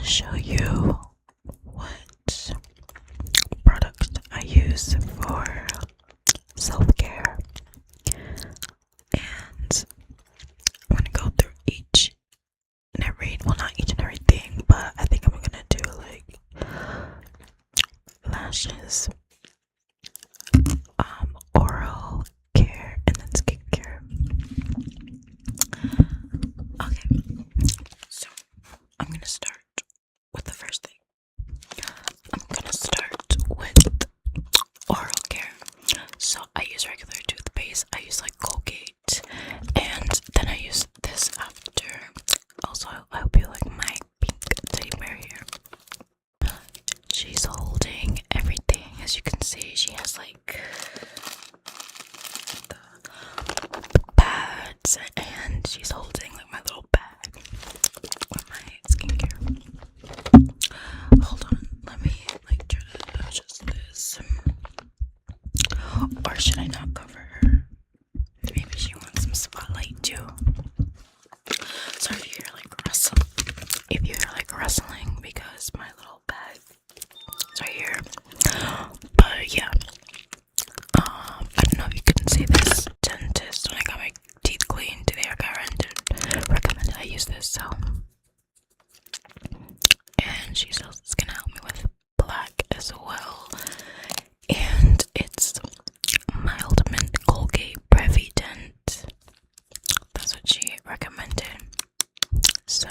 show you what products I use for self-care, and I'm gonna go through each and every, well, not each and everything, but I think I'm gonna do like lashes, oral care, and then skincare. Okay, so I'm gonna start with the first thing. I'm gonna start with oral care. So I use regular toothpaste. I use like Colgate, and then I use this after. Also, I hope you like my pink teddy bear here. She's holding everything. As you can see, she has like the pads, and she's holding like my little bag with my skincare. Hold on, let me like try to adjust this. Or should I not cover her? Maybe she wants some spotlight too. So if you're like rustling because my little bag is right here. But yeah. I don't know if you can see this. Dentist, when I got my teeth cleaned today, I recommended I use this, so. And she says it's gonna help me with black as well. And it's my ultimate Colgate Prevident. That's what she recommended. So,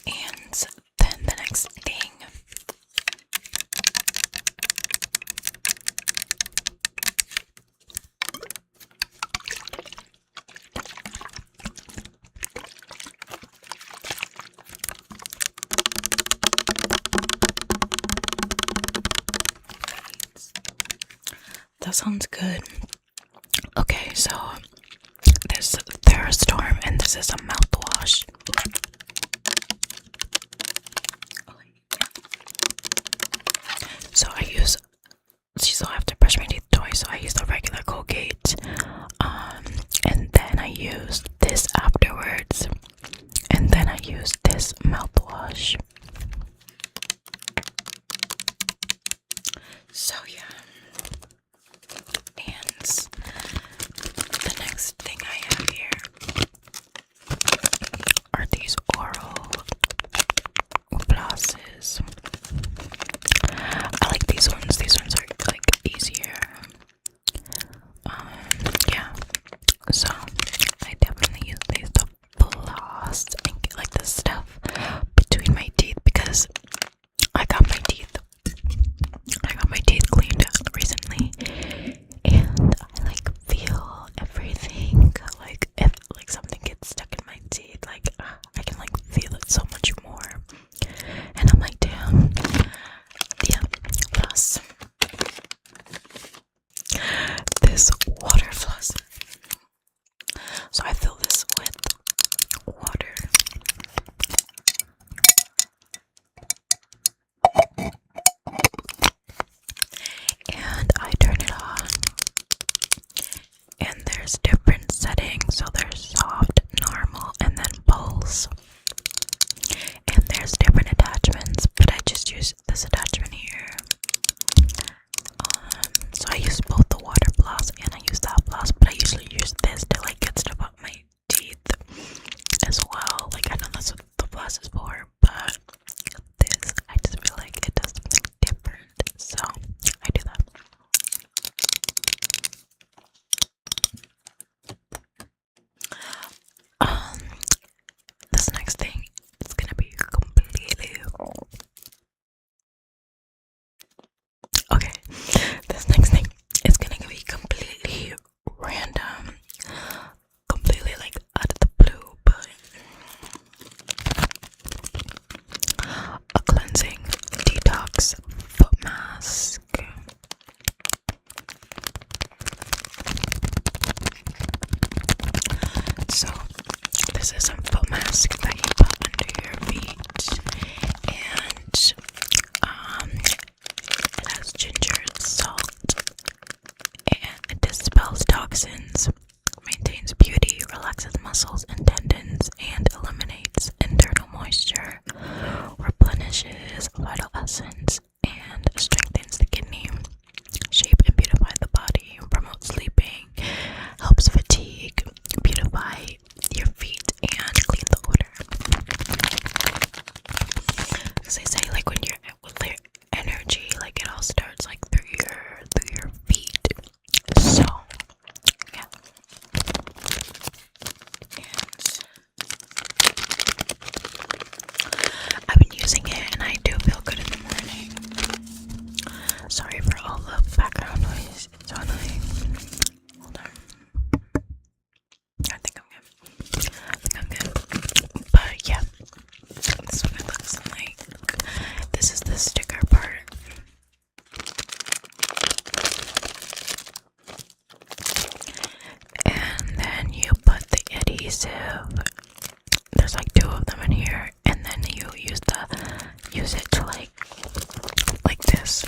and then the next thing, that sounds good. Okay, so there's Therastorm, and this is a mouthwash. So I have to brush my teeth twice, so I use the regular Colgate, and then I use this afterwards, and then I use this mouthwash. So yeah. And the next thing I have here are these oral glosses. I like these ones. These ones are like easier. Yeah. So I definitely use these to floss and get like the stuff between my teeth, because I got my teeth cleaned recently, and I like feel everything. Like if like something gets stuck in my teeth, like I can like feel it so much more. And I'm like, damn. Yeah. Plus this water floss. So I fill this with water. And I turn it on. And there's different settings. So there's soft, normal, and then pulse. And there's different attachments, but I just use this attachment here. So I use both the water floss and I use that floss, but I usually use this to like get stuff out my teeth as well. Like I know that's what the floss is for, but this, I just feel like it does something different, so I do that. This next thing is gonna be completely okay. This next thing is vital essence and strengthens the kidney, shape and beautify the body, promotes sleeping, helps fatigue, beautify your feet, and clean the odor. Because they say like when you're with your energy, like it all starts like through your feet. So yeah. And I've been using it and I do feel good in the morning. Sorry for all the background noise. It's so annoying. Hold on. I think I'm good. But yeah, this is what it looks like. This is the sticker part. And then you put the adhesive. There's like 2 of them in here, and then you use it to like this.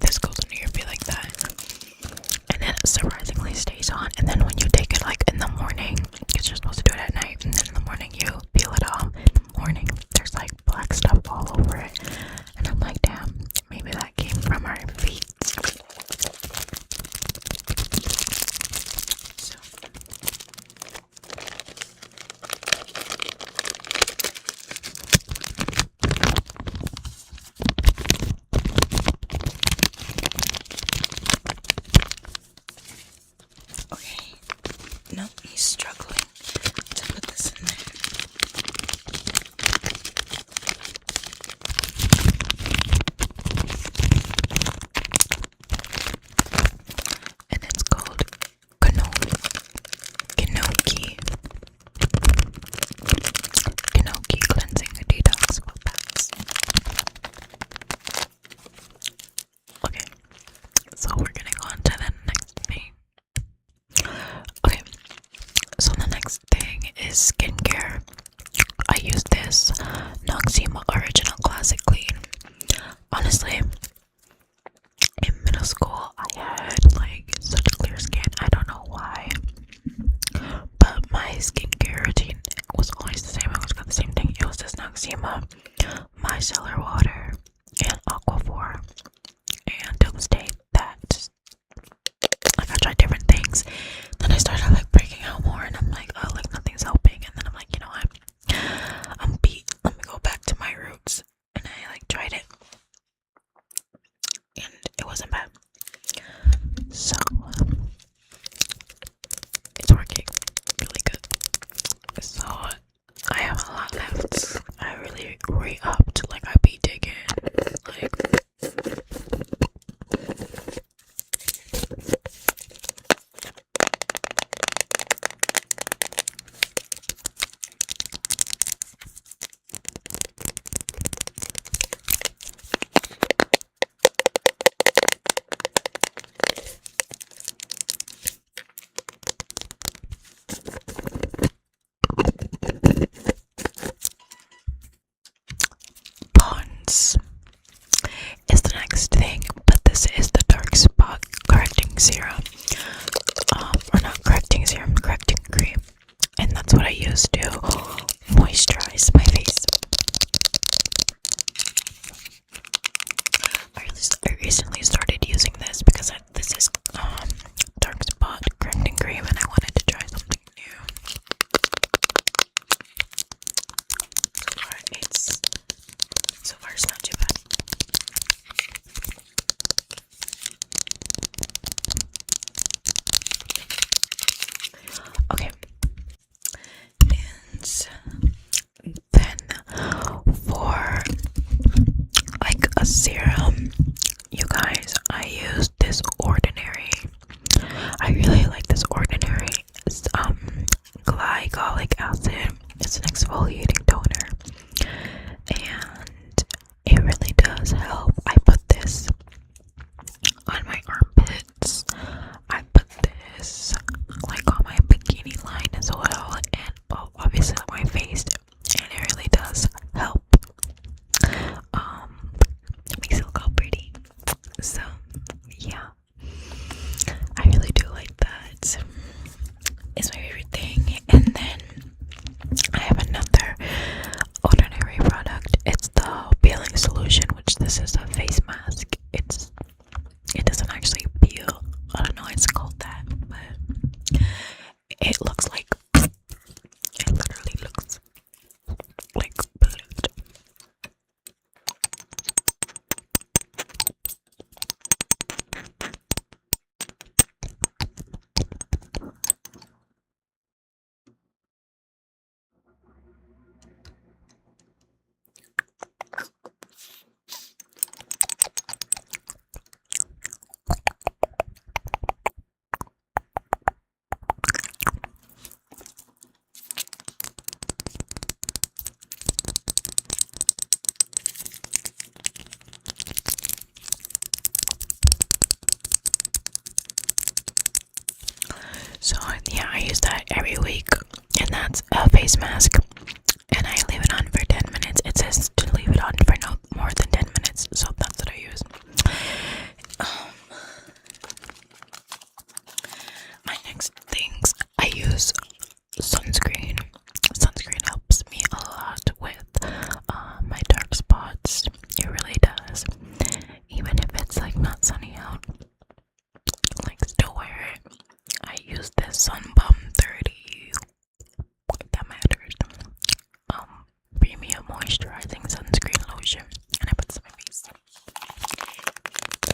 This goes into your feet like that, and then it surprisingly stays on. And then when you take it like in the morning, because you're supposed to do it at night, and then in the morning you peel it off. In the morning, there's like black stuff all over it, and I'm like, damn, maybe that came from our feet. So. Okay, now he's struggling to put this in there. And it's called Kanoki Cleansing Detox Foot Pads. Okay, so we're gonna go on to the next thing. Okay, so the next thing is skincare. I use this Noxzema Original Classic Clean. Honestly, in middle school, I had like such clear skin. I don't know why, but my skincare routine was always the same. I always got the same thing. It was this Noxzema, micellar water, and Aquaphor. And till this day, that just, like I tried different things. Then I started like breaking out more, and I'm like, oh, like nothing's helping. And then I'm like, you know what? I'm beat. Let me go back to my roots. And I like tried it, and it wasn't bad. So it's working really good. So I have a lot left. I really re-upped. Like I be digging. Like. Pond's is the next thing, but this is the dark spot correcting serum. Or not correcting serum, correcting cream. And that's what I use to moisturize my face. I recently started using this because this is dark spot correcting cream, and I wanted to try something new. So far it's not too bad. face mask, and I leave it on for 10 minutes. It says to leave it on for no more than 10 minutes, so that's what I use. My next things, I use sunscreen. Sunscreen helps me a lot with my dark spots. It really does. Even if it's like not sunny out, like still wear it. I use this Sunbum 30, if that matters. Premium moisturizing sunscreen lotion, and I put this on my face.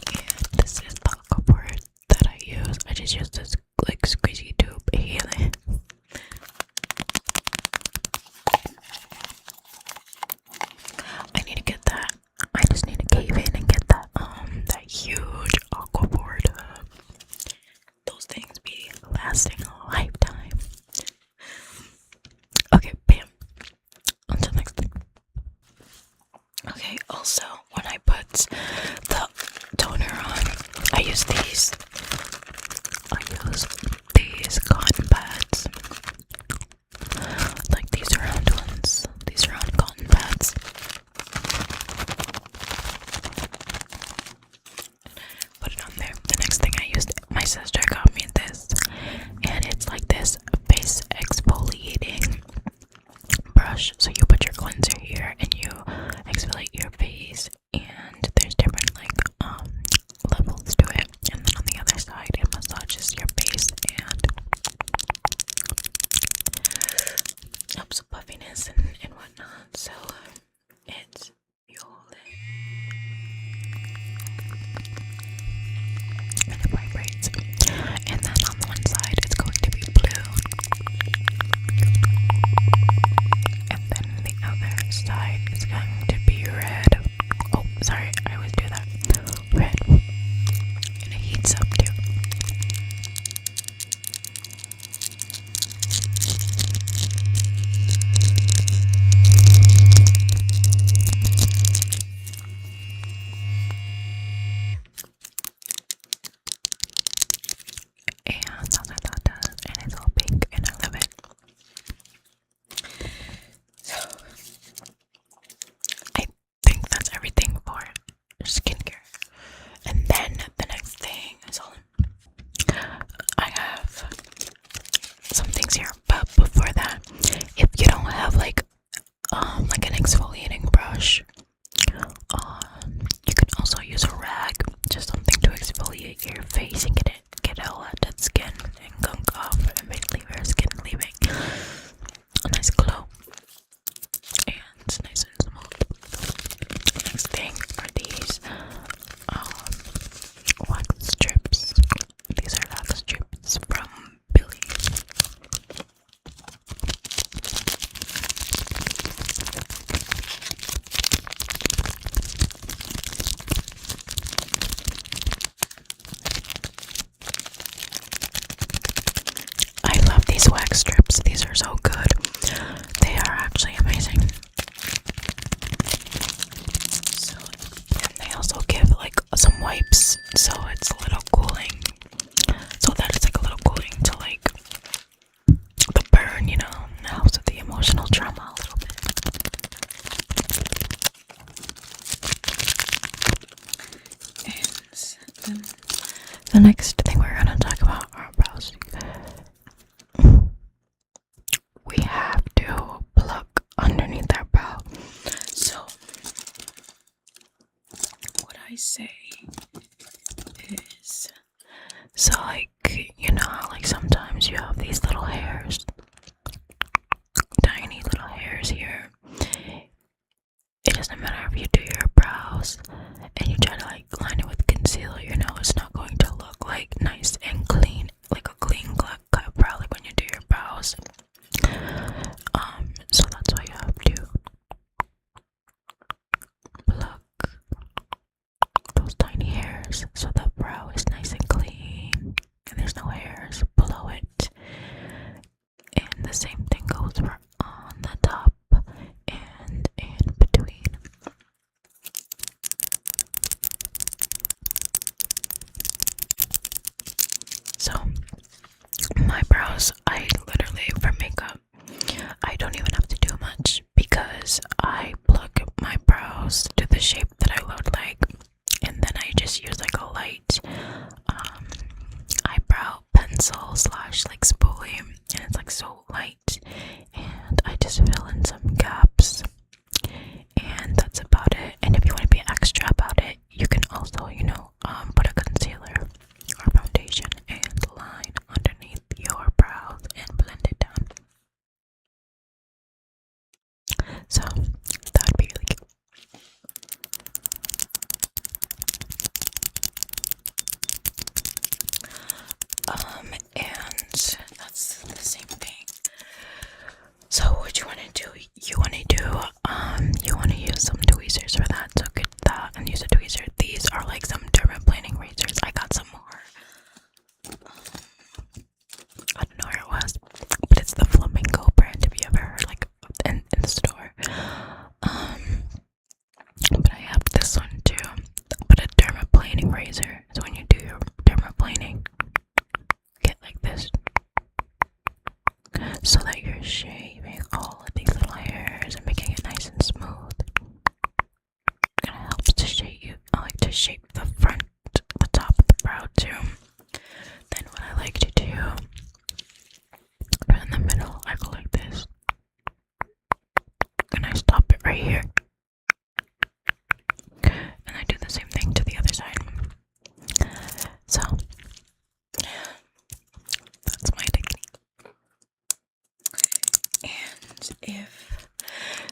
And this is the cover that I use. I just use this like squeezy tube healing. I need to get that. I just need to cave in and get that huge aquaboard. Those things be lasting a lifetime. Okay, bam. On to the next thing. Okay, also when I put the toner on, I use these. Cotton pads. Like these round ones. These round cotton pads. Put it on there. The next thing I used, my sister got me this, and it's like this face exfoliating brush. So you put your cleanser here and you exfoliate your face, and there's different like levels to it, and then on the other side it massages your face and helps with puffiness and whatnot. So it's, you hold it and it vibrates, and then on one side it's going to be blue, and then the other side is going to be red. Oh, sorry, I always do that. Red. And it heats up too. And that's what that does. And it's all pink and I love it. So I think that's everything for skincare. And then the next thing is all I have some things here, but before that, if you don't have like an exfoliating brush, you can also use a rag, just something to exfoliate your face and get all that dead skin and gunk off, and leave your skin leaving a nice glow and it's nice and smooth. Next thing are these wax strips. These are wax strips from Billy. I love these wax strips. These are so good. They are actually amazing. So, and they also give like some wipes, so it's a little cooling. So that it's like a little cooling to like the burn, you know, helps with the emotional trauma a little bit. And the next thing we're gonna talk about are brows. We have to pluck underneath our brow. So what I say is, so like, you know how like sometimes you have these little hairs, tiny little hairs here. It doesn't matter if you do your brows and you try to like line it with concealer, you know it's not going to look like nice and clean, like a clean cut brow, like when you do your brows. So that's why you have to pluck those tiny hairs so the brow is nice and clean and there's no hairs below it. And the same thing goes for on the top and in between. So shape the front, the top of the brow too. Then what I like to do, right in the middle, I go like this. And I stop it right here. And I do the same thing to the other side. So, that's my technique. And if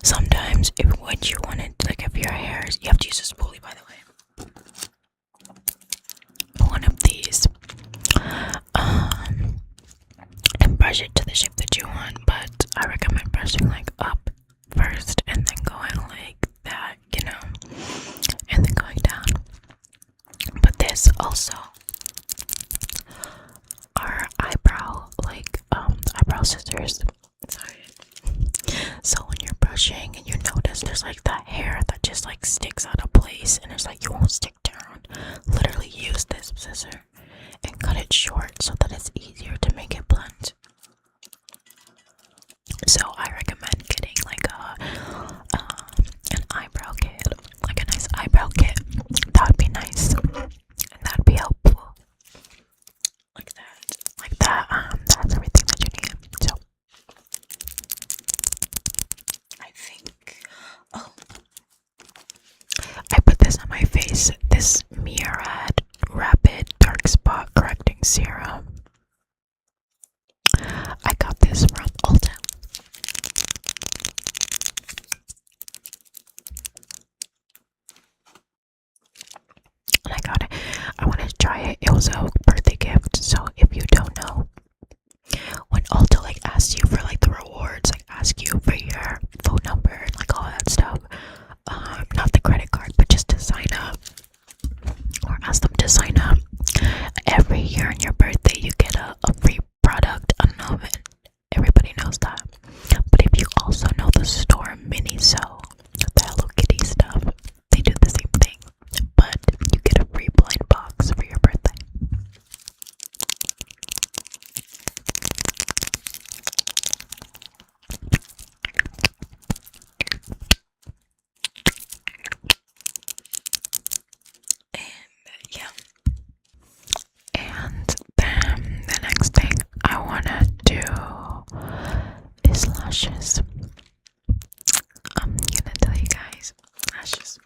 sometimes, if what you wanted, like if your hair is, you have to use a spoolie, by the way. One of these, and brush it to the shape that you want, but I recommend brushing like up first and then going like that, you know, and then going down. But this also are eyebrow, like eyebrow scissors. Sorry. So when you're brushing and you notice there's like that hair that just like sticks out of place and it's like you won't stick down, literally use this scissor and cut it short so that it's easier to make it blend. So I recommend getting like an eyebrow kit, like a nice eyebrow kit. That would be nice, and that'd be helpful. Like that, like that. That's everything that you need. So I think, oh, I put this on my face. This Murad Rapid Dark Spot Correcting Serum. I got this from Ulta. And I got it. I wanted to try it. It was a birthday gift. So if you don't know, when Ulta like asks you for like the rewards, like ask you for your phone number and like all that stuff, not the credit card, but just to sign up, or ask them to sign up. Every year on your birthday, you get a free product. I don't know if everybody knows that, but if you also know the store Miniso, the Hello Kitty stuff, they do the same thing, but you get a free blind box for your birthday. And yeah. And then the next thing I wanna do is lashes. I'm gonna tell you guys, lashes.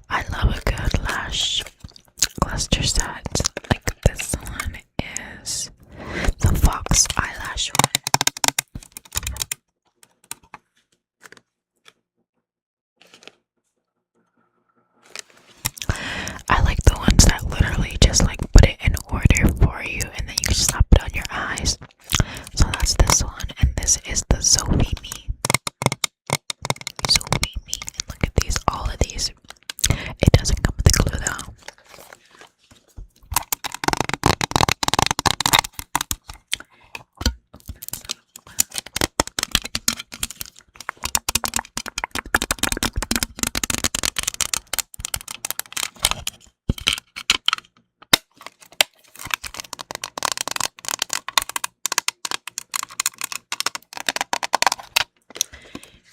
I love a good lash cluster set. Like this one is the Fox eyelash one. I like the ones that literally just like put it in order for you and then you can just slap it on your eyes. So that's this one, and this is the Zoe Me. Zoe Me. And look at these, all of these. It doesn't come with the glue though.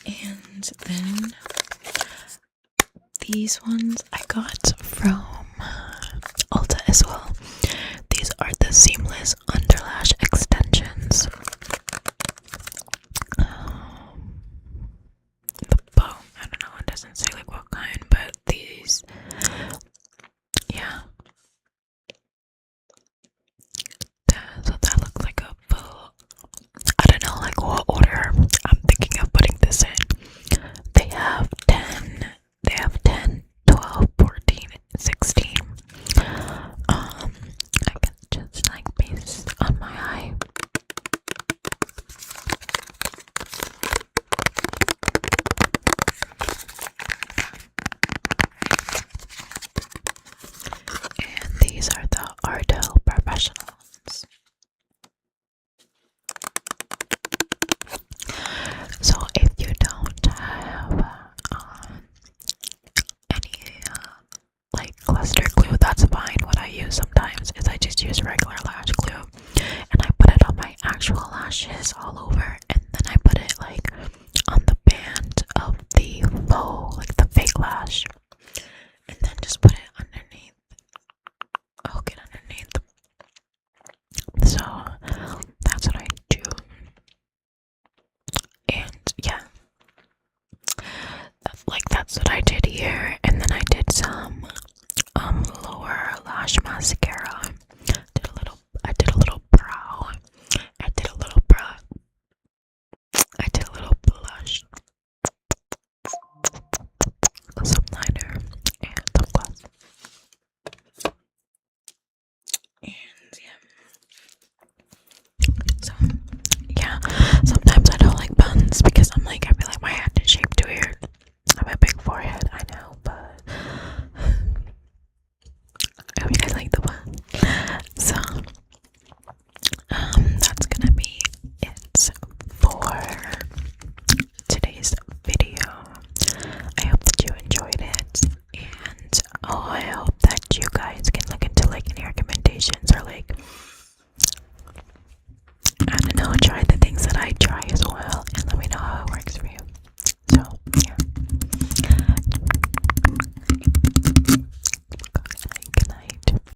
And then these ones I got from